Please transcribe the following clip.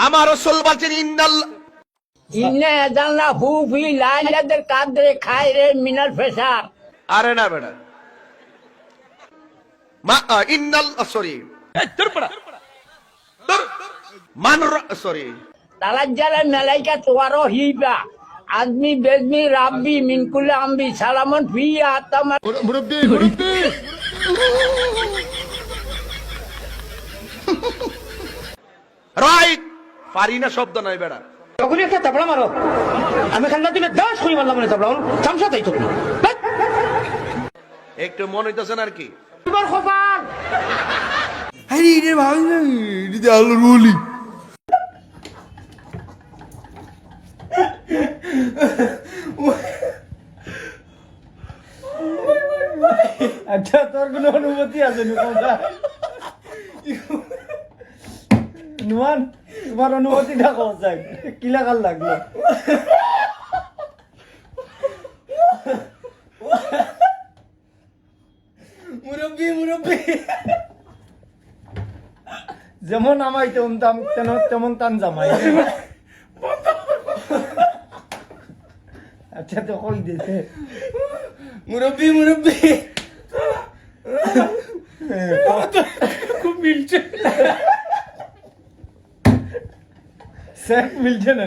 আমার রাসূল বলেন ইন্না জানলা হু ফি লাইলাতুল কাদরে খায়রে মিনাল ফিসার। আরে না বেটা, মা ইন্নাল সরি মান সরি তালাজ্জালা মালাইকাতু ওয়া রাহিবা আদমি বেজমি রাব্বি মিন কুল্লি আমরি সালামুন ফিয়া তামা। মুরব্বি রাইট, পারি না শব্দ নাই বেটা। তখনই একটা তাবলা মারো, আমি খান্না তুমি 10 কই মারলাম না তাবলা চামচা তাই তো একটু মন হইতেছে না আর কি। তোমার খোপান আরে এটা ভাবি না, এটা আলো রুলি। আচ্ছা, তোর কোনো অনুমতি আছে নুমান? তোমার অনুমতিটা কম চাই, কি লাগার লাগলো? মুরব্বি মুরব্বি, যেমন আমাই তেমন টান জামাই। আচ্ছা, তো কই দিছে মুরব্বি মুরব্বি, খুব মিলছে, সেট মিলছে না।